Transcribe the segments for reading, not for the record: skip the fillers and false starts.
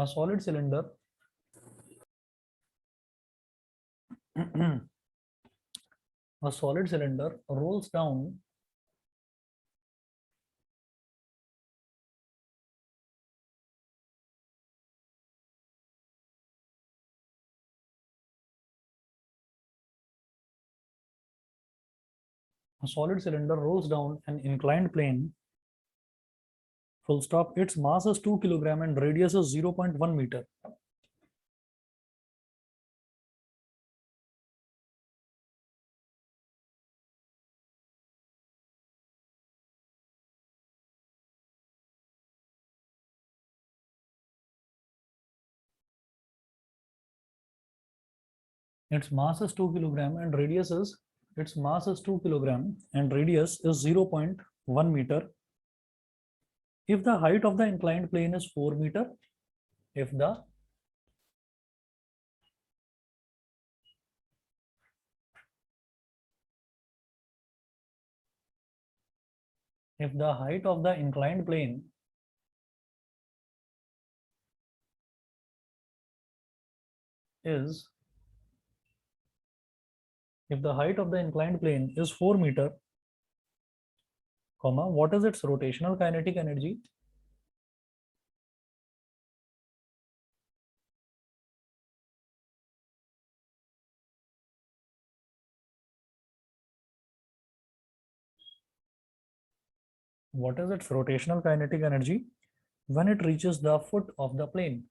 A solid cylinder a solid cylinder rolls down an inclined plane, full stop. Its mass is 2 kg and radius is 0.1 meter. Its mass is 2 kg and radius is 0.1 meter. If the height of the inclined plane is 4 meter, if the height of the inclined plane is 4 meter, comma, what is its rotational kinetic energy? What is its rotational kinetic energy when it reaches the foot of the plane?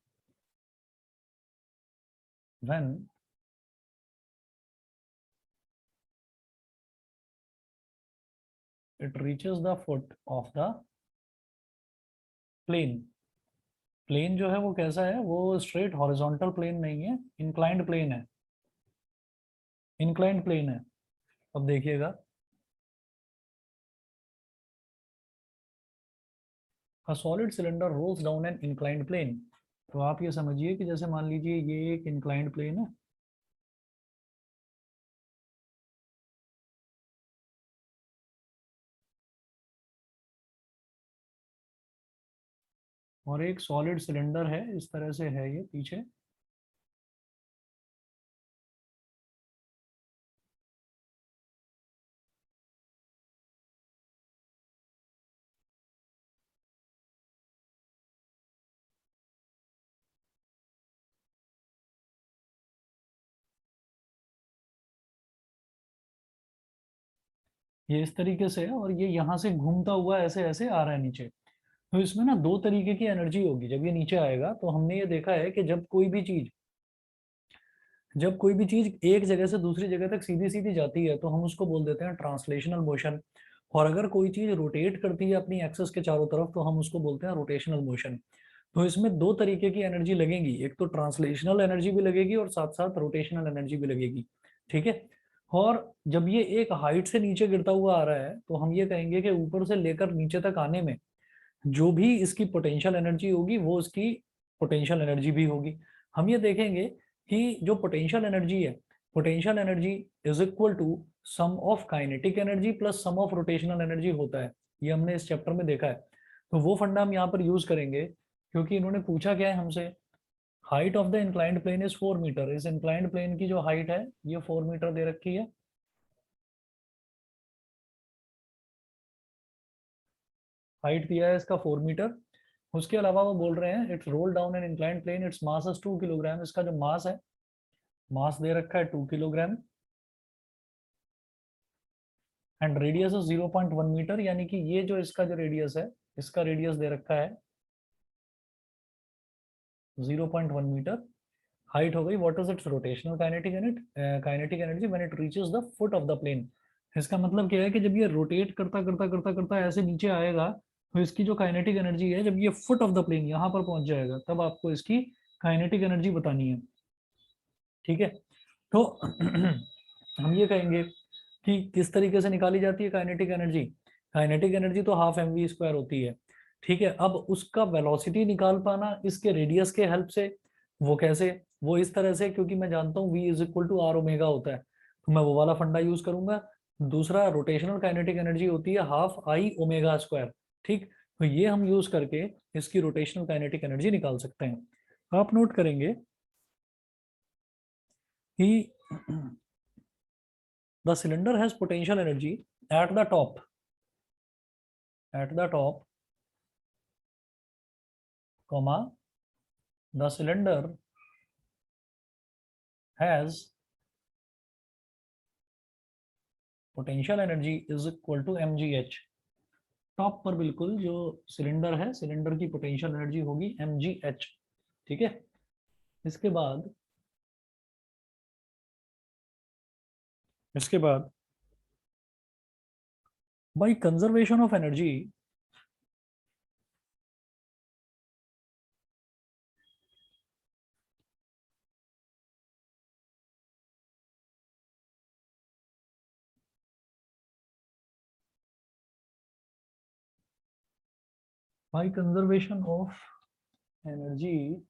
When it reaches the foot of the plane. Plane जो है वो कैसा है? वो straight horizontal plane नहीं है, inclined plane है, inclined plane है। अब देखिएगा, a solid cylinder rolls down an inclined plane। तो आप ये समझिए कि जैसे मान लीजिए ये एक इंक्लाइंड प्लेन है, और एक सॉलिड सिलेंडर है, इस तरह से है ये पीछे, ये इस तरीके से है और ये यहाँ से घूमता हुआ ऐसे ऐसे आ रहा है नीचे। तो इसमें ना दो तरीके की एनर्जी होगी जब ये नीचे आएगा। तो हमने ये देखा है कि जब कोई भी चीज एक जगह से दूसरी जगह तक सीधी सीधी जाती है तो हम उसको बोल देते हैं ट्रांसलेशनल मोशन। और अगर कोई चीज रोटेट करती है अपनी एक्सिस के चारों तरफ तो हम उसको बोलते हैं रोटेशनल मोशन। तो इसमें दो तरीके की एनर्जी लगेगी, एक तो ट्रांसलेशनल एनर्जी भी लगेगी और साथ साथ रोटेशनल एनर्जी भी लगेगी। ठीक है। और जब ये एक हाइट से नीचे गिरता हुआ आ रहा है तो हम ये कहेंगे कि ऊपर से लेकर नीचे तक आने में जो भी इसकी पोटेंशियल एनर्जी होगी वो इसकी पोटेंशियल एनर्जी भी होगी। हम ये देखेंगे कि जो पोटेंशियल एनर्जी है, potential energy is equal to sum of kinetic energy plus sum of rotational energy होता है। ये हमने इस चैप्टर में देखा है। तो वो फंडा हम यहाँ पर यूज करेंगे, क्योंकि इन्होंने पूछा क्या है हमसे, height of the inclined plane is 4 metre. इस इंक्लाइंड प्लेन की जो हाइट है ये 4 मीटर दे रखी है। हाइट दिया है इसका 4 मीटर। उसके अलावा वो बोल रहे हैं its roll down an inclined plane, its mass is 2 kilogram. इसका जो मास है, मास दे रखा है 2 kilogram and radius is 0.1 metre. यानी कि ये जो इसका जो रेडियस है, इसका रेडियस दे रखा है 0.1 मीटर। हाइट हो गई। What is its rotational kinetic energy when it reaches the foot of the plane. इसका मतलब क्या है कि जब ये रोटेट करता करता करता करता ऐसे नीचे आएगा तो इसकी जो काइनेटिक एनर्जी है, जब ये फुट ऑफ द प्लेन यहाँ पर पहुंच जाएगा तब आपको इसकी काइनेटिक एनर्जी बतानी है। ठीक है। तो हम ये कहेंगे कि किस तरीके से निकाली जाती है काइनेटिक एनर्जी। काइनेटिक एनर्जी तो हाफ mv² होती है। ठीक है। अब उसका वेलोसिटी निकाल पाना इसके रेडियस के हेल्प से, वो कैसे? वो इस तरह से, क्योंकि मैं जानता हूँ v is equal to r omega होता है तो मैं वो वाला फंडा यूज करूंगा। दूसरा रोटेशनल काइनेटिक एनर्जी होती है हाफ आई ओमेगा स्क्वायर। ठीक। तो ये हम यूज करके इसकी रोटेशनल काइनेटिक एनर्जी निकाल सकते हैं। आप नोट करेंगे कि the cylinder has potential energy at the top, comma, the cylinder has potential energy is equal to mgh। Top पर बिल्कुल जो सिलेंडर है, सिलेंडर की पोटेंशियल एनर्जी होगी mgh। ठीक है, इसके बाद by conservation of energy, by conservation of energy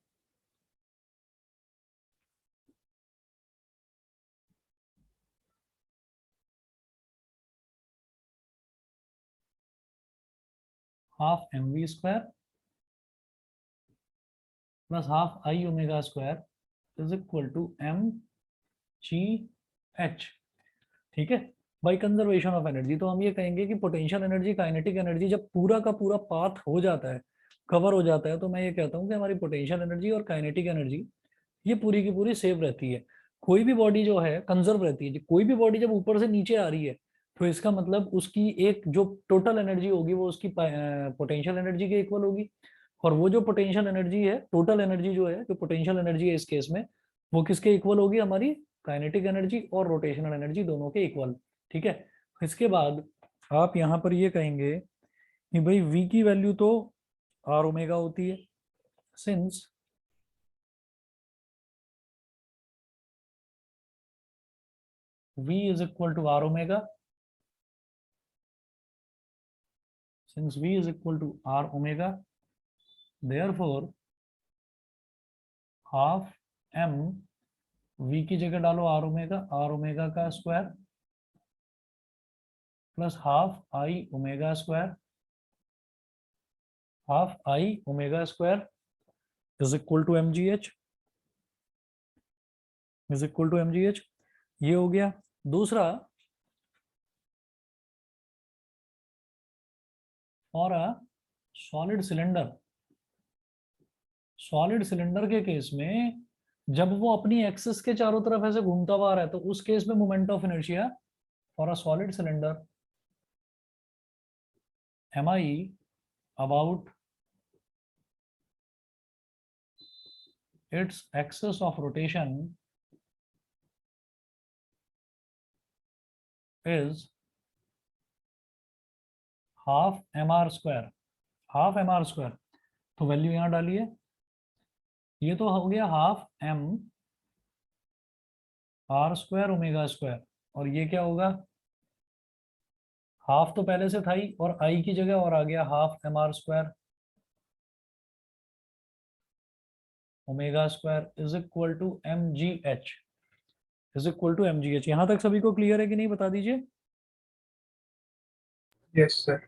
half mv square plus half I omega square is equal to mgh। ठीक है, बाय कंजर्वेशन ऑफ एनर्जी तो हम ये कहेंगे कि पोटेंशियल एनर्जी, काइनेटिक एनर्जी जब पूरा का पूरा पाथ हो जाता है, कवर हो जाता है, तो मैं ये कहता हूँ कि हमारी पोटेंशियल एनर्जी और काइनेटिक एनर्जी ये पूरी की पूरी सेव रहती है। कोई भी बॉडी जो है कंजर्व रहती है। कोई भी बॉडी जब ऊपर से नीचे आ रही है तो इसका मतलब उसकी एक जो टोटल एनर्जी होगी वो उसकी पोटेंशियल एनर्जी के इक्वल होगी। और वो जो पोटेंशियल एनर्जी है, टोटल एनर्जी जो है, जो पोटेंशियल एनर्जी है इस केस में, वो किसके इक्वल होगी? हमारी काइनेटिक एनर्जी और रोटेशनल एनर्जी दोनों के इक्वल। ठीक है, इसके बाद आप यहाँ पर ये कहेंगे कि भाई v की वैल्यू तो आर ओमेगा होती है, since v is equal to r omega, since v is equal to r omega, therefore half m, v की जगह डालो r ओमेगा का square plus half I omega square, half I omega square is equal to mgh, is equal to mgh। ये हो गया। दूसरा, और solid cylinder, solid cylinder के केस में जब वो अपनी एक्सिस के चारों तरफ ऐसे घूमता हुआ आ रहा है तो उस केस में moment of inertia for a solid cylinder mi about its axis of rotation is half mr square, half mr square. तो वैल्यू यहां डालिए, ये तो हो गया half m r square omega square, और ये क्या होगा? हाफ तो पहले से था ही और i की जगह और आ गया half mr square omega square is equal to mgh, is equal to mgh। यहां तक सभी को क्लियर है कि नहीं, बता दीजिए। Yes sir.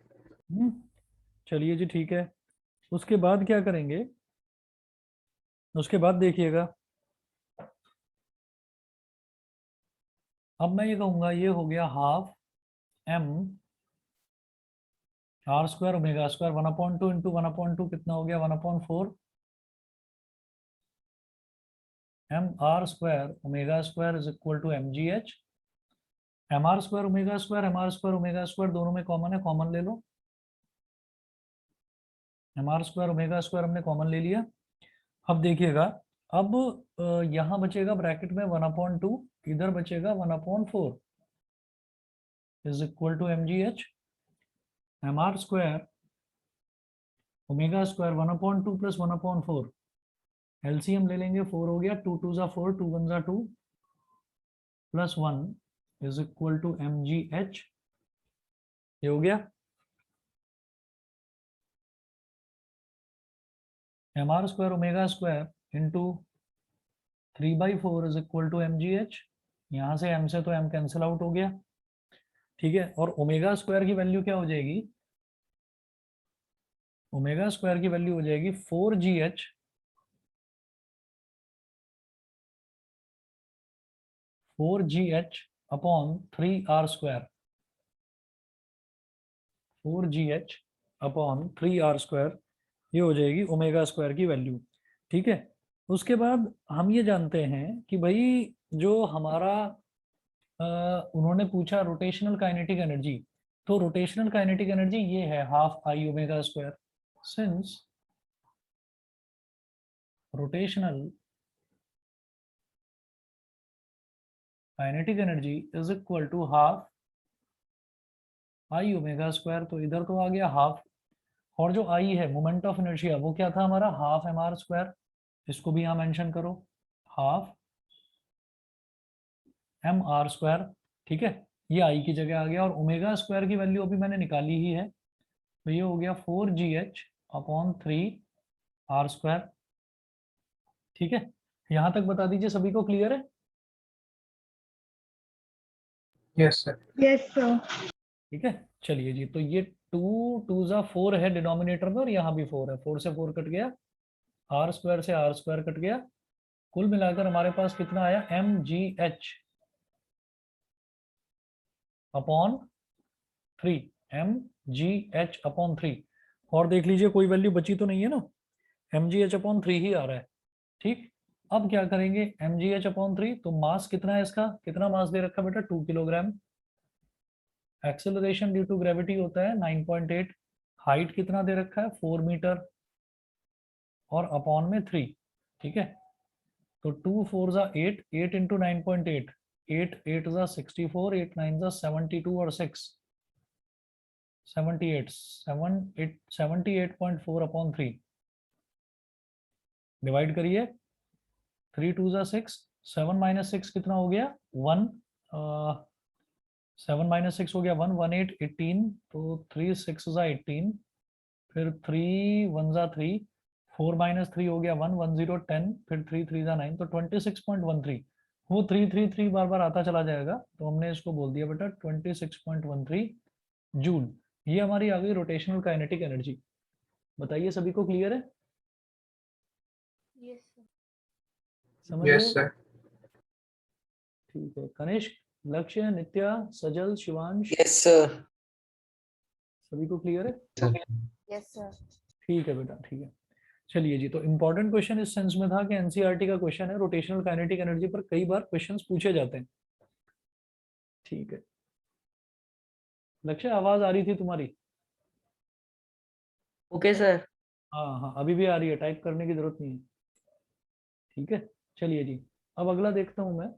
चलिए जी, ठीक है। उसके बाद क्या करेंगे? उसके बाद देखिएगा, अब मैं ये कहूंगा ये हो गया half m r square omega square 1/2 into 1/2 कितना हो गया? 1/4 m r square omega square is equal to mgh। M r square omega square, m r square omega square दोनों में कॉमन है, कॉमन ले लो। M r square omega square हमने common ले लिया। अब देखिएगा, अब यहाँ बचेगा ब्रैकेट में 1/2, इधर बचेगा 1/4 is equal to mgh। M r square omega square 1/2 plus 1/4, LCM ले लेंगे, 4 हो गया, 2 2 ज़ा 4, 2 1 ज़ा 2 plus 1 is equal to mgh। ये हो गया। M r square omega square into 3/4 is equal to mgh। यहाँ से m से तो m कैंसिल आउट हो गया। ठीक है, और ओमेगा स्क्वायर की वैल्यू क्या हो जाएगी? ओमेगा स्क्वायर की वैल्यू हो जाएगी 4gh 4gh upon 3r², 4gh upon 3r², ये हो जाएगी ओमेगा स्क्वायर की वैल्यू। ठीक है, उसके बाद हम ये जानते हैं कि भाई जो हमारा उन्होंने पूछा रोटेशनल काइनेटिक एनर्जी, तो रोटेशनल काइनेटिक एनर्जी ये है half I omega square. Since rotational kinetic energy is equal to half I omega square, तो इधर तो आ गया हाफ, और जो आई है मोमेंट ऑफ इनर्शिया वो क्या था हमारा, हाफ एम आर स्क्वायर, इसको भी यहाँ मेंशन करो, हाफ एम आर स्क्वायर। ठीक है, ये आई की जगह आ गया, और ओमेगा स्क्वायर की वैल्यू अभी मैंने निकाली ही है, तो ये हो गया 4gh अपॉन 3r²। ठीक है, यहाँ तक बता दीजिए सभी को क्लियर है? Yes sir. Yes sir. ठीक है, चलिए जी, तो ये 2 2 4 है डिनोमिनेटर में, और यहाँ भी 4 है, 4 से 4 कट गया, r² से r² कट गया, कुल मिलाकर हमारे पास कितना आया, mgh अपॉन 3, mgh अपॉन 3। और देख लीजिए कोई वैल्यू बची तो नहीं है ना, mgh अपॉन 3 ही आ रहा है। ठीक, अब क्या करेंगे, mgh अपॉन 3, तो मास कितना है इसका, कितना मास दे रखा है बेटा, 2 kilogram, acceleration due to gravity होता है 9.8, हाइट कितना दे रखा है 4 मीटर, और अपॉन में 3। ठीक है, तो 2 4 जा 8, 8 इंटू 9.8, 8 8 जा 64, 8 9 जा 72, और 6 78, 78.4 अपॉन 3, डिवाइड करिए, 3 2 जा 6, 7 माइनस 6 कितना हो गया 1, 7 माइनस 6 हो गया 1, 1 8 18, तो 3 6 जा 18, फिर 3 1 जा 3, 4 माइनस 3 हो गया 1, 1 0 10, फिर 3 3 जा 9, तो 26.13, वो 3 बार बार आता चला जाएगा, तो हमने इसको बोल दिया बेटा 26.13 जूल। ये हमारी आ गई रोटेशनल काइनेटिक एनर्जी। बताइए सभी को क्लियर है? Yes sir. समझ यस गए? सर। ठीक है, कनिष्क, लक्ष्य, नित्या, सजल, शिवांश, यस सर। सभी को क्लियर है? Yes sir. ठीक है बेटा, ठीक है। चलिए जी, तो इंपॉर्टेंट क्वेश्चन इस सेंस में था कि एनसीईआरटी का क्वेश्चन है, रोटेशनल काइनेटिक एनर्जी पर कई बार क्वेश्चंस पूछे जाते हैं। ठीक है, लक्ष्य आवाज आ रही थी तुम्हारी? Okay sir. हाँ हाँ, अभी भी आ रही है, टाइप करने की जरूरत नहीं है। ठीक है, चलिए जी, अब अगला देखता हूं मैं।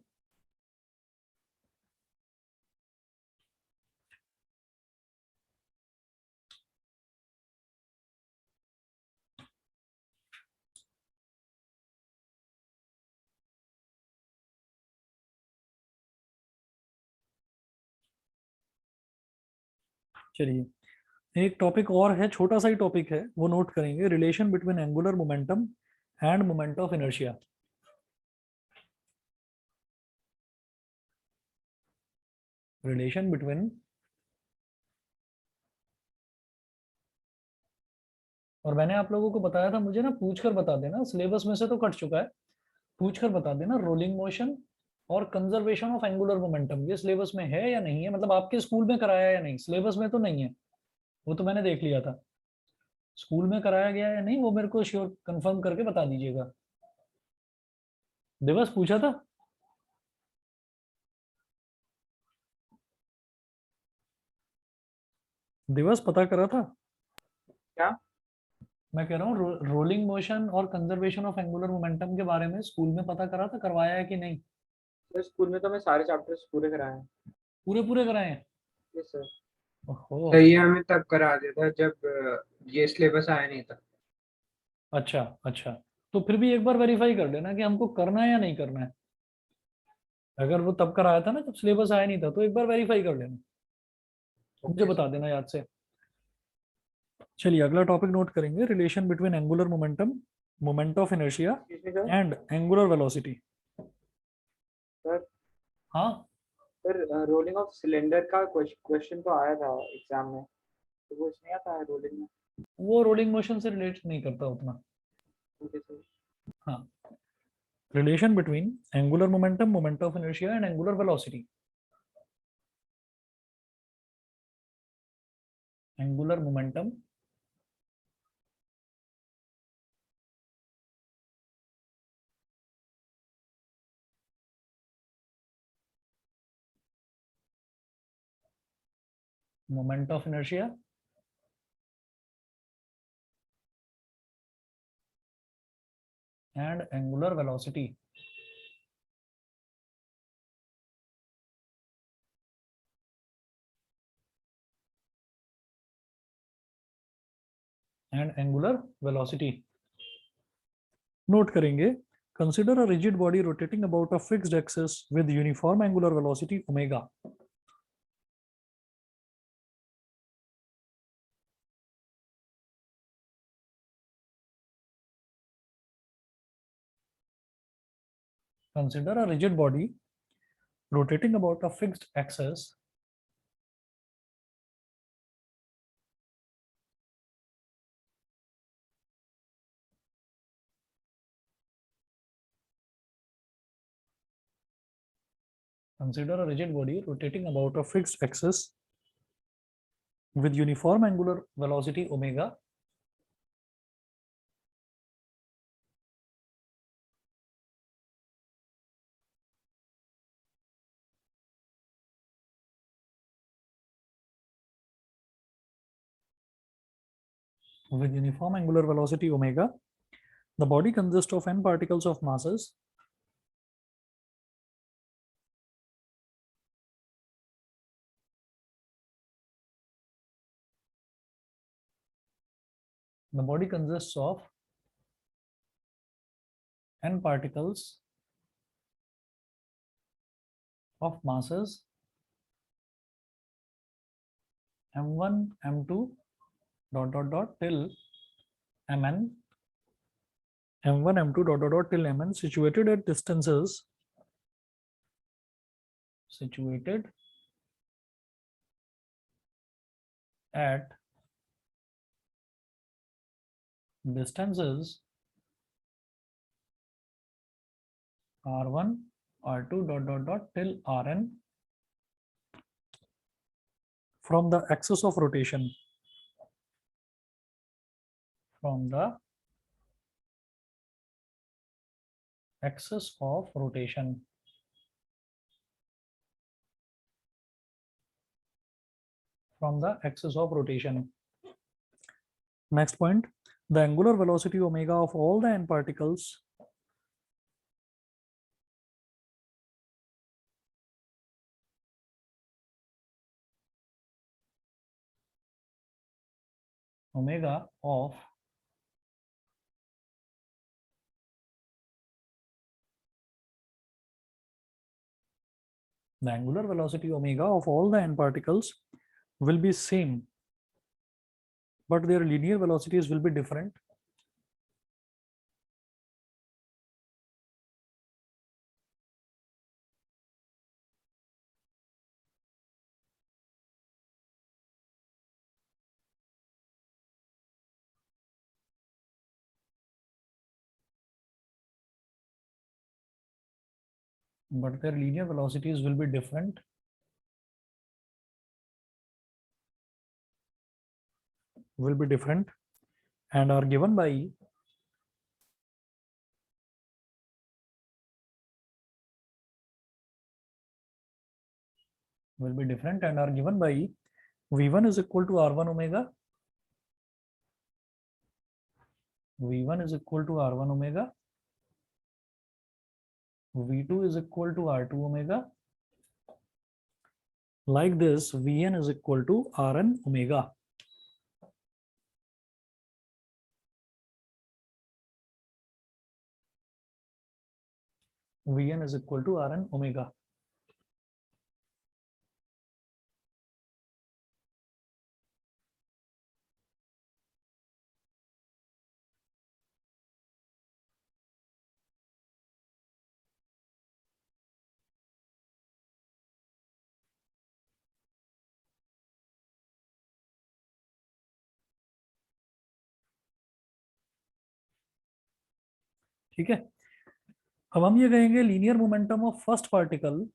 चलिए, एक टॉपिक और है, छोटा सा ही टॉपिक है, वो नोट करेंगे, relation between angular momentum end moment of inertia. Relation between, और मैंने आप लोगों को बताया था, मुझे ना पूछ कर बता देना, सिलेबस में से तो कट चुका है, पूछ कर बता देना, रोलिंग मोशन और कंजर्वेशन ऑफ एंगुलर मोमेंटम, ये सिलेबस में है या नहीं है, मतलब आपके स्कूल में कराया या नहीं, सिलेबस में तो नहीं है, वो तो मैंने देख लिया था, स्कूल में कराया गया या नहीं वो मेरे को श्योर कंफर्म करके बता दीजिएगा। दिवस पूछा था? दिवस पता करा था क्या? मैं कह रहा हूँ रोलिंग मोशन और कंजर्वेशन ऑफ एंगुलर मोमेंटम के बारे में स्कूल में पता करा था, करवाया है कि नहीं? सर स्कूल में तो मैं सारे चैप्टर्स पूरे कराए हैं। पूरे पूरे कराए हैं? Yes sir. ओहो, सर ये हमें तब करा दिया था जब ये सिलेबस आया नहीं था। अच्छा अच्छा, तो फिर भी एक बार वेरीफाई कर लेना कि हमको करना है या नहीं करना है, अगर वो तब कराया था ना जब सिलेबस आया नहीं था, तो एक बार वेरीफाई कर लेना, मुझे ओके बता देना याद से। चलिए, अगला टॉपिक नोट करेंगे, relation between angular momentum, moment of inertia sir. And angular velocity. Sir हाँ, सर रोलिंग ऑफ सिलेंडर का क्वेश्चन तो आया था एग्जाम में, तो वो इसमें आता है रोलिंग में। वो रोलिंग मोशन से रिलेट नहीं करता उतना। Okay sir. हाँ, relation between angular momentum, moment of inertia, and angular velocity. Angular momentum, moment of inertia, and angular velocity. And angular velocity. Note करेंगे, consider a rigid body rotating about a fixed axis with uniform angular velocity omega. Consider a rigid body rotating about a fixed axis consider a rigid body rotating about a fixed axis with uniform angular velocity omega. With uniform angular velocity omega, the body consists of n particles of masses the body consists of n particles of masses m1 m2 dot dot dot till mn m1 m2 dot dot dot till mn situated at distances situated at distances r1 r2 dot dot dot till rn from the axis of rotation, from the axis of rotation. From the axis of rotation. Next point, the angular velocity omega of all the n particles omega of the angular velocity omega of all the n particles will be same, but their linear velocities will be different. But their linear velocities will be different. Will be different and are given by will be different and are given by v1 is equal to r1 omega, v1 is equal to r1 omega, v2 is equal to r2 omega. Like this, vn is equal to rn omega. Vn is equal to Rn omega. ठीक है, अब हम ये कहेंगे linear momentum of first particle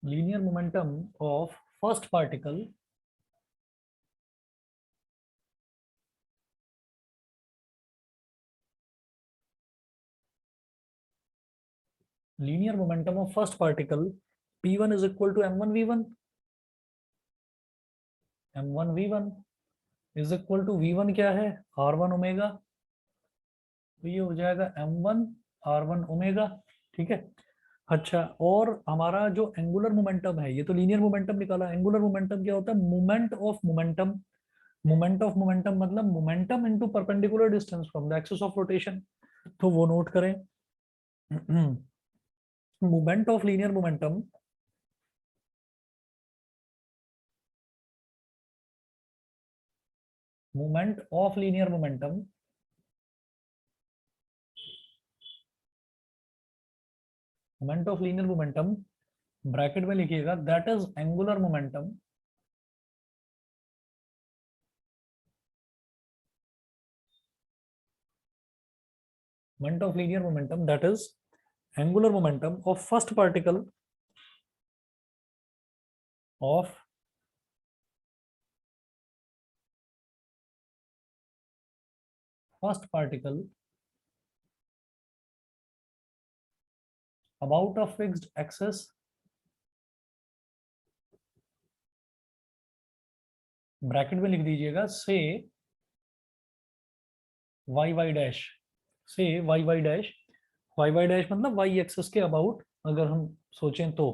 linear momentum of first particle linear momentum of first particle p1 is equal to m1 v1 m1 v1 is equal to v1 क्या है r1 omega, तो ये हो जाएगा m1 r1 ओमेगा। ठीक है। अच्छा, और हमारा जो एंगुलर मोमेंटम है, ये तो लीनियर मोमेंटम निकाला, एंगुलर मोमेंटम क्या होता है, moment of momentum. Moment of momentum मतलब momentum into perpendicular distance from the axis of rotation, तो वो नोट करें। Moment of linear momentum moment of linear momentum moment of linear momentum bracket में लिखिएगा that is angular momentum moment of linear momentum that is angular momentum of first particle of first particle about a fixed axis bracket में लिख दीजिएगा से y y dash, से y y dash, y y dash मतलब y axis के about अगर हम सोचें तो,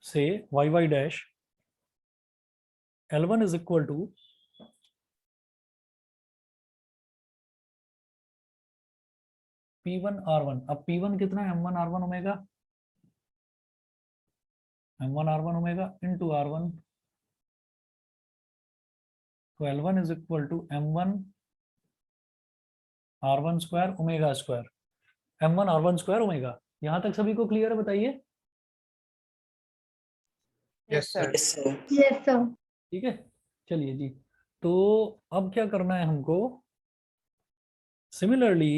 से y y dash L1 is equal to P1 R1। अब P1 कितना है, M1 R1 omega, M1 R1 omega into R1, तो L1 is equal to M1 R1 square omega square, M1 R1 square omega. यहां तक सभी को clear है, बताइए। Yes sir. Yes, sir. Yes, sir. ठीक है, चलिए जी। तो अब क्या करना है हमको, similarly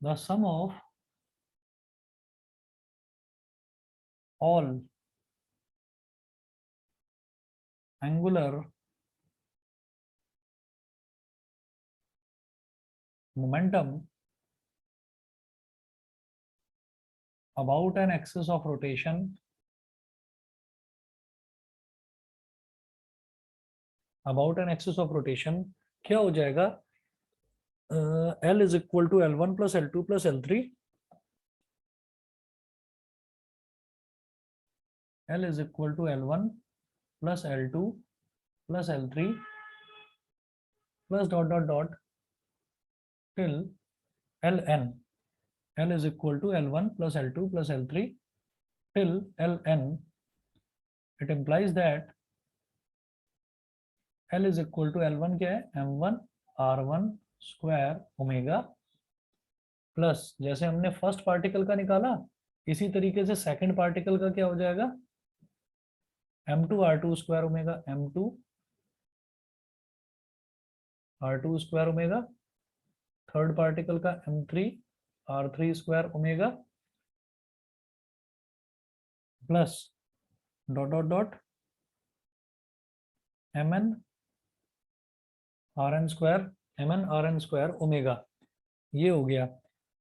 the sum of all angular momentum about an axis of rotation क्या हो जाएगा, L is equal to L1 plus L2 plus L3, L is equal to L1 plus L2 plus L3 plus dot dot dot till Ln, L is equal to L1 plus L2 plus L3 till Ln. It implies that L is equal to L1 क्या है, M1 R1 square omega, plus जैसे हमने first particle का निकाला इसी तरीके से second particle का क्या हो जाएगा, M2 R2 square omega, M2 R2 square omega, third particle का M3 R3 square omega, plus dot dot dot Mn Rn square, Mn Rn square omega. ये हो गया।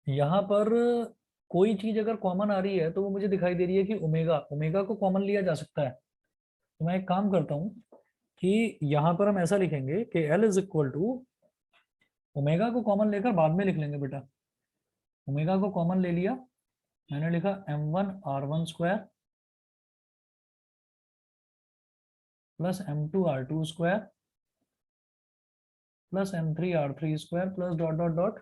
यहाँ पर कोई चीज अगर कॉमन आ रही है तो वो मुझे दिखाई दे रही है कि ओमेगा, ओमेगा को कॉमन लिया जा सकता है। तो मैं एक काम करता हूँ कि यहाँ पर हम ऐसा लिखेंगे कि L is equal to, omega को कॉमन लेकर बाद में लिख लेंगे बेटा, ओमेगा को कॉमन ले लिया, मैंने लिखा M1 R1 square plus M2 R2 square plus M3 R3 square plus dot dot dot,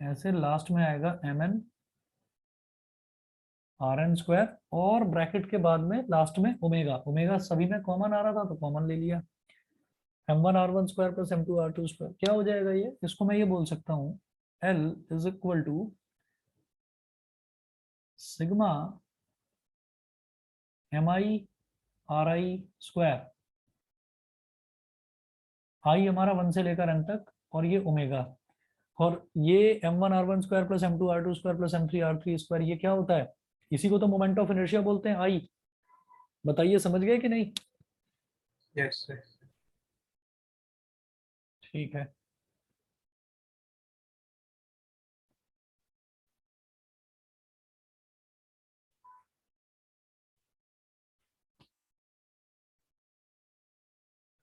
ऐसे लास्ट में आएगा Mn Rn² और ब्रैकेट के बाद में लास्ट में ओमेगा, ओमेगा सभी में कॉमन आ रहा था तो कॉमन ले लिया। m1r1² प्लस m2r2², क्या हो जाएगा ये, इसको मैं ये बोल सकता हूँ L is equal to sigma mi/ri²। i हमारा 1 से लेकर n तक और ये ओमेगा, और ये m1r1² plus m2r2² plus m3r3², ये क्या होता है, इसी को तो मोमेंट ऑफ इनर्शिया बोलते हैं आई। बताइए समझ गए कि नहीं? Yes sir. ठीक है।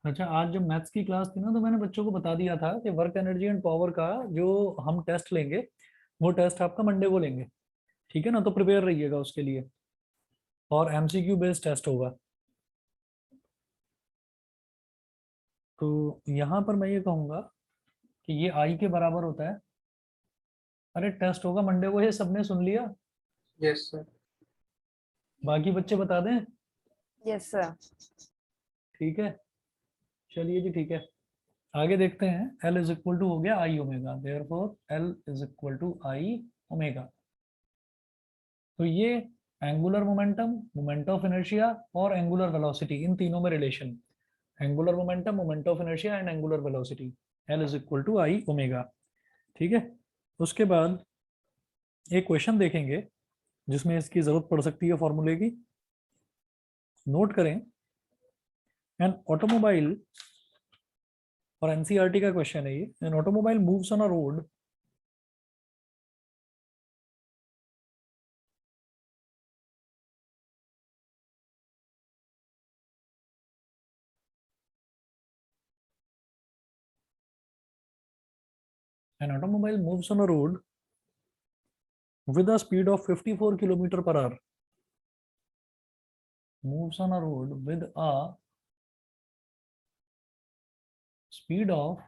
अच्छा, आज जब मैथ्स की क्लास थी ना तो मैंने बच्चों को बता दिया था कि वर्क एनर्जी एंड पावर का जो हम टेस्ट लेंगे वो टेस्ट आपका मंडे को लेंगे, ठीक है ना, तो प्रिपेयर रहिएगा उसके लिए, और एमसीक्यू बेस्ड टेस्ट होगा। तो यहाँ पर मैं ये कहूँगा कि ये आई के बराबर होता है, अरे टेस्ट होगा मंडे को, ये सबने सुन लिया? Yes sir. बाकी बच्चे बता दें? Yes sir. ठीक है, चलिए जी, ठीक है, आगे देखते हैं। L इज इक्वल टू हो गया I omega, therefore L is equal to I omega. तो ये angular momentum, moment of inertia और एंगुलर वेलोसिटी, इन तीनों में रिलेशन, angular momentum, moment of inertia and angular velocity, L is equal to I omega. ठीक है, उसके बाद एक क्वेश्चन देखेंगे जिसमें इसकी जरूरत पड़ सकती है फॉर्मूले की, नोट करें। एन ऑटोमोबाइल, और एनसीईआरटी का क्वेश्चन है ये, an automobile moves on a road an automobile moves on a road with a speed of 54 kilometer per hour, moves on a road with a speed of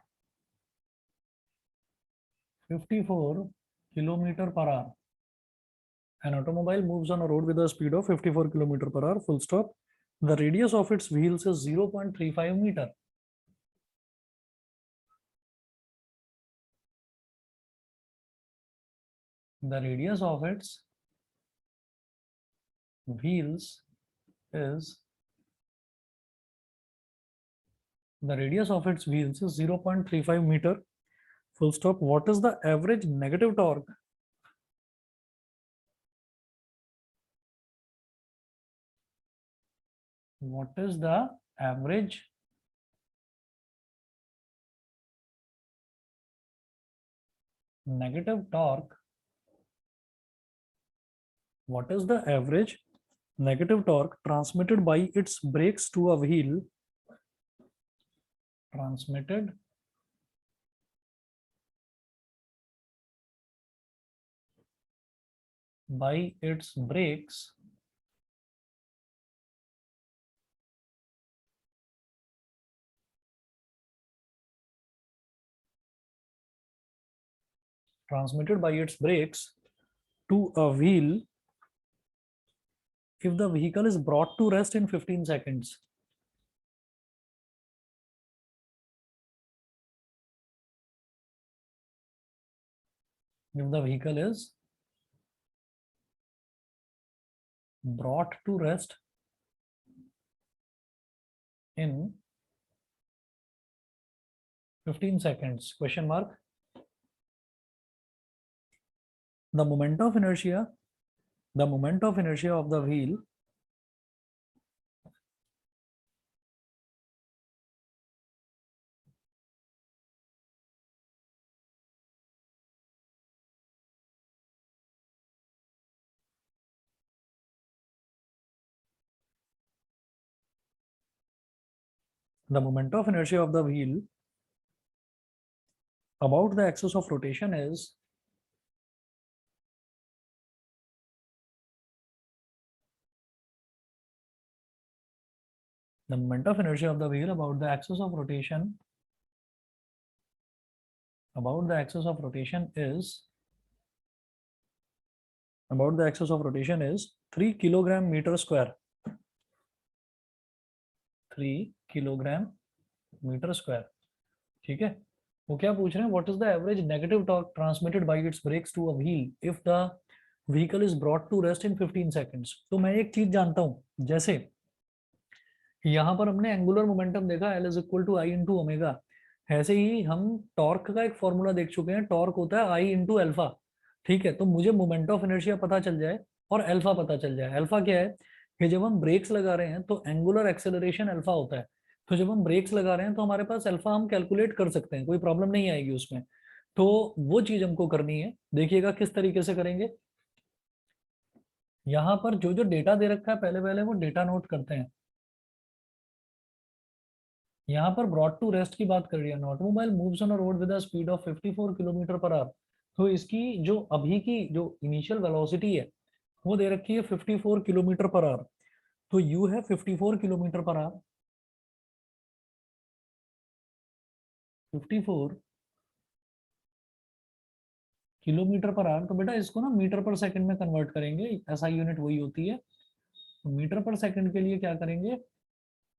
54 kilometer per hour. An automobile moves on a road with a speed of 54 kilometer per hour, full stop. The radius of its wheels is 0.35 meter. The radius of its wheels is 0.35 meter, full stop. What is the average negative torque? What is the average negative torque? What is the average negative torque transmitted by its brakes to a wheel? Transmitted by its brakes to a wheel if the vehicle is brought to rest in 15 seconds. If the vehicle is brought to rest in 15 seconds, question mark. The moment of inertia of the wheel about the axis of rotation is the moment of inertia of the wheel about the axis of rotation is 3 kilogram metre square, 3 kilogram metre square, ठीक है। वो क्या पूछ रहे हैं, what is the average negative torque transmitted by its brakes to a wheel if the vehicle is brought to rest in 15 seconds. तो मैं एक चीज जानता हूं, जैसे यहाँ पर हमने एंगुलर मोमेंटम देखा L is equal to I into omega, ऐसे ही हम टॉर्क का एक फॉर्मूला देख चुके हैं, टॉर्क होता है आई इंटू एल्फा, ठीक है। तो मुझे मोमेंट ऑफ इनर्शिया पता चल जाए और एल्फा पता चल जाए। एल्फा क्या है कि जब हम ब्रेक्स लगा रहे हैं तो एंगुलर एक्सेलरेशन एल्फा होता है, तो जब हम ब्रेक्स लगा रहे हैं तो हमारे पास एल्फा हम कैलकुलेट कर सकते हैं, कोई प्रॉब्लम नहीं आएगी उसमें। तो वो चीज हमको करनी है, देखिएगा किस तरीके से करेंगे। यहाँ पर जो जो डेटा दे रखा है पहले पहले वो डेटा नोट करते हैं। यहाँ पर ब्रॉड टू रेस्ट की बात कर रही है, an automobile moves on a road with a speed of 54 kilometre per hour. तो इसकी जो अभी की जो इनिशियल वेलोसिटी है वो दे रखी है 54 किलोमीटर पर आवर। तो यू है 54 kilometre per hour, 54 kilometre per hour. तो बेटा इसको ना मीटर पर सेकंड में कन्वर्ट करेंगे, ऐसा यूनिट वही होती है। तो मीटर पर सेकंड के लिए क्या करेंगे,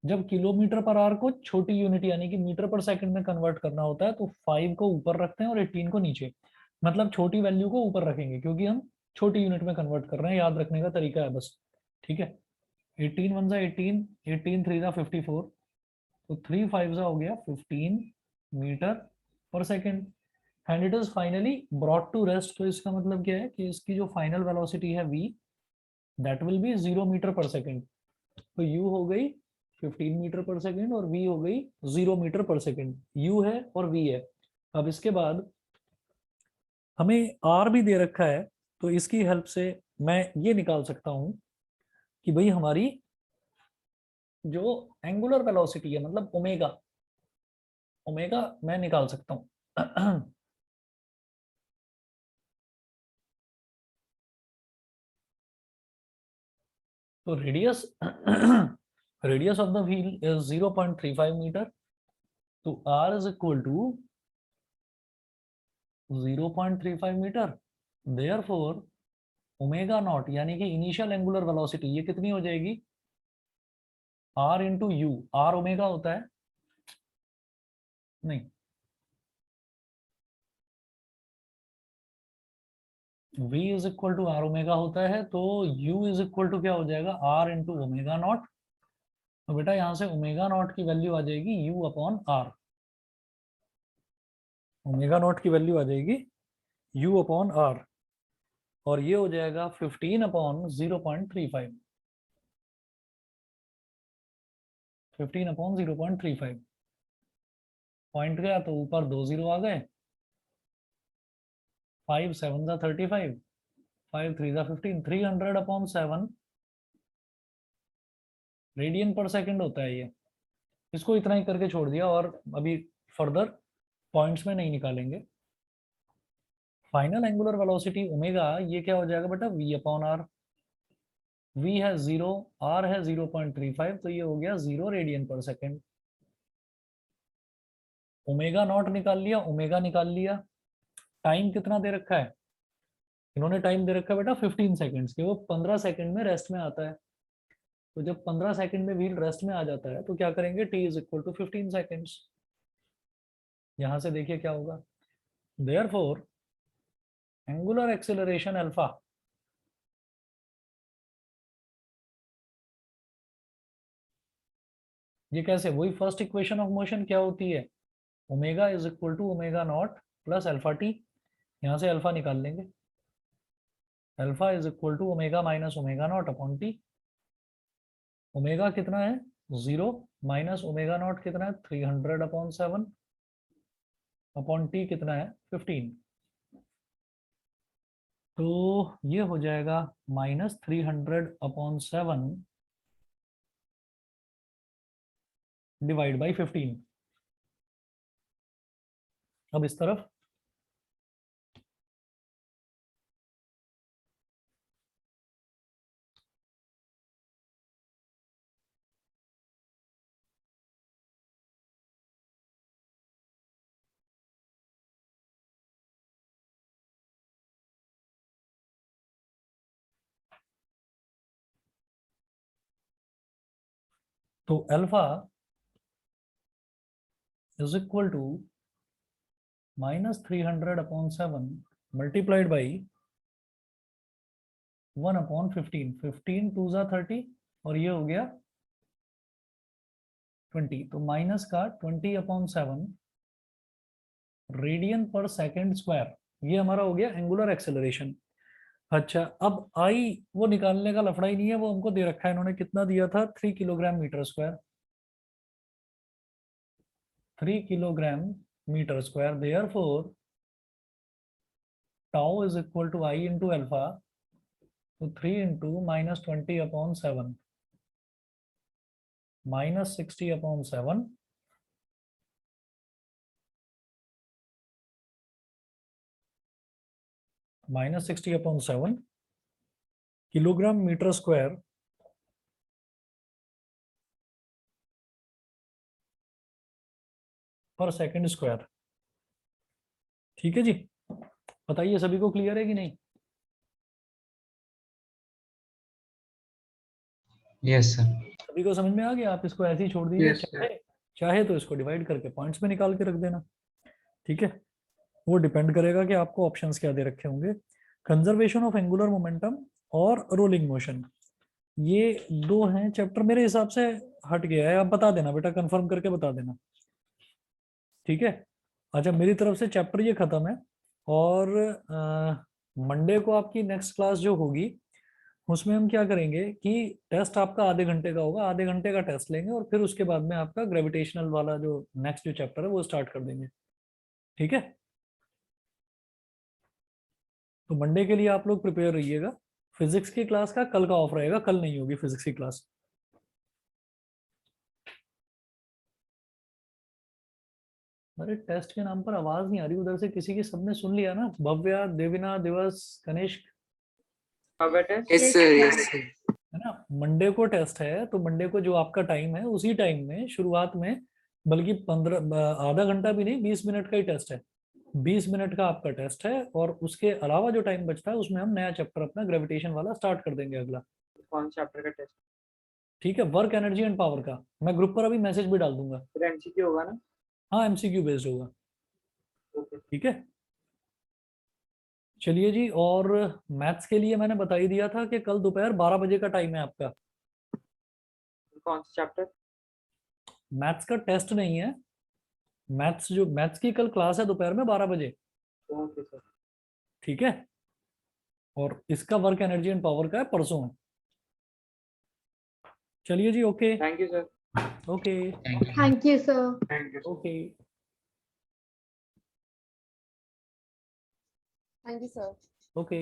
जब किलोमीटर पर आवर को छोटी यूनिट यानी कि मीटर पर सेकंड में कन्वर्ट करना होता है तो 5 को ऊपर रखते हैं और 18 को नीचे, मतलब छोटी वैल्यू को ऊपर रखेंगे क्योंकि हम छोटी यूनिट में कन्वर्ट कर रहे हैं, याद रखने का तरीका है बस, ठीक है। 18 वन सा 18, 18 थ्री सा 54, तो 3 5 सा हो गया 15 मीटर पर second, and it is finally brought to rest. तो इसका मतलब क्या है कि इसकी जो फाइनल वेलोसिटी है v, that will be 0 metre पर सेकंड। तो u हो गई 15 मीटर पर सेकंड और v हो गई 0 मीटर पर सेकंड, u है और v है। अब इसके बाद हमें r भी दे रखा है, तो इसकी हेल्प से मैं ये निकाल सकता हूं कि भाई हमारी जो एंगुलर वेलोसिटी है मतलब ओमेगा, ओमेगा मैं निकाल सकता हूं। तो radius radius of the wheel is 0.35 metre, तो r is equal to 0.35 metre. Therefore omega naught यानी कि इनिशियल एंगुलर वेलोसिटी ये कितनी हो जाएगी, r into u, r omega होता है, नहीं v is equal to r omega होता है, तो u इज इक्वल टू क्या हो जाएगा, r इंटू ओमेगा नॉट। तो बेटा यहाँ से ओमेगा नॉट की वैल्यू आ जाएगी u upon r, omega naught की वैल्यू आ जाएगी u अपॉन आर, और ये हो जाएगा 15 अपॉन 0.35, 15 अपॉन 0.35। पॉइंट गया तो ऊपर 2 जीरो आ गए, 5 7 सा 35, 5 3 सा 15, 300 अपॉन 7 रेडियन पर सेकंड होता है ये। इसको इतना ही करके छोड़ दिया और अभी फर्दर पॉइंट्स में नहीं निकालेंगे। फाइनल एंगुलर वेलोसिटी ओमेगा ये क्या हो जाएगा बेटा, v अपॉन आर, v है 0, r है 0.35, तो ये हो गया 0 रेडियन पर सेकंड। ओमेगा नॉट निकाल लिया, ओमेगा निकाल लिया। टाइम कितना दे रखा है, इन्होंने टाइम दे रखा है बेटा 15 सेकंड्स के, वो 15 सेकंड में रेस्ट में आता है। तो जब 15 सेकंड में व्हील रेस्ट में आ जाता है तो क्या करेंगे, t is equal to 15 seconds. यहां से देखिए क्या होगा, देयरफॉर एंगुलर एक्सेलरेशन अल्फा, ये कैसे, वही फर्स्ट इक्वेशन ऑफ मोशन क्या होती है, omega is equal to omega naught plus alpha t, यहाँ से अल्फा निकाल लेंगे, alpha is equal to omega minus omega naught upon t. Omega कितना है 0, माइनस ओमेगा नॉट कितना है 300 अपॉन 7, अपॉन टी कितना है 15। तो ये हो जाएगा माइनस 300 अपॉन 7 डिवाइड बाई 15। अब इस तरफ तो alpha is equal to -300/7 multiplied by 1/15। 15 2 जा 30 और ये हो गया 20, तो माइनस का 20/7 रेडियन पर सेकेंड स्क्वायर, ये हमारा हो गया एंगुलर एक्सेलरेशन। अच्छा, अब आई वो निकालने का लफड़ा ही नहीं है, वो हमको दे रखा है, इन्होंने कितना दिया था 3 kilogram metre square, 3 kilogram metre square, therefore tau is equal to I into alpha, तो 3 इंटू -20/7 -60/7 -60/7 किलोग्राम मीटर स्क्वायर पर सेकंड स्क्वायर। ठीक है जी, बताइए सभी को क्लियर है कि नहीं? Yes sir. सभी को समझ में आ गया? आप इसको ऐसे ही छोड़ दीजिए, Yes, sir. चाहे तो इसको डिवाइड करके पॉइंट्स में निकाल के रख देना। ठीक है, वो डिपेंड करेगा कि आपको ऑप्शंस क्या दे रखे होंगे। कंजर्वेशन ऑफ एंगुलर मोमेंटम और रोलिंग मोशन, ये दो हैं चैप्टर मेरे हिसाब से हट गया है, आप बता देना बेटा, कंफर्म करके बता देना। ठीक है, अच्छा मेरी तरफ से चैप्टर ये खत्म है, और मंडे को आपकी नेक्स्ट क्लास जो होगी उसमें हम क्या करेंगे कि टेस्ट आपका आधे घंटे का होगा, आधे घंटे का टेस्ट लेंगे और फिर उसके बाद में आपका ग्रेविटेशनल वाला जो नेक्स्ट जो चैप्टर है वो स्टार्ट कर देंगे। ठीक है, तो मंडे के लिए आप लोग प्रिपेयर रहिएगा। फिजिक्स की क्लास का कल का ऑफ रहेगा, कल नहीं होगी फिजिक्स की क्लास। अरे टेस्ट के नाम पर आवाज नहीं आ रही उधर से किसी की, सबने सुन लिया ना? भव्या, देविना, दिवस, कनिष्क, यस सर, यस। है ना? मंडे को टेस्ट है, तो मंडे को जो आपका टाइम है उसी टाइम में शुरुआत में, बल्कि 15 आधा घंटा भी नहीं, 20 मिनट का ही टेस्ट है, 20 मिनट का आपका टेस्ट है, और उसके अलावा जो टाइम बचता है उसमें हम नया चैप्टर अपना ग्रेविटेशन वाला स्टार्ट कर देंगे अगला। कौन चैप्टर का टेस्ट? ठीक है, वर्क, एनर्जी एंड पावर का मैं ग्रुप पर अभी मैसेज भी डाल दूंगा। फिर एमसीक्यू होगा ना? हाँ, एमसीक्यू बेस्ड होगा। ओके। ठीक है, चलिए जी, और मैथ्स के लिए मैंने बता ही दिया था कि कल दोपहर 12 बजे का टाइम है आपका। कौन सा चैप्टर? मैथ्स का टेस्ट नहीं है, मैथ्स की कल क्लास है दोपहर में 12 बजे। Okay sir. ठीक है, और इसका वर्क, एनर्जी एंड पावर का है परसों। चलिए जी, okay thank you sir. Okay Thank you, sir. Thank you. Okay. Thank you, sir. Okay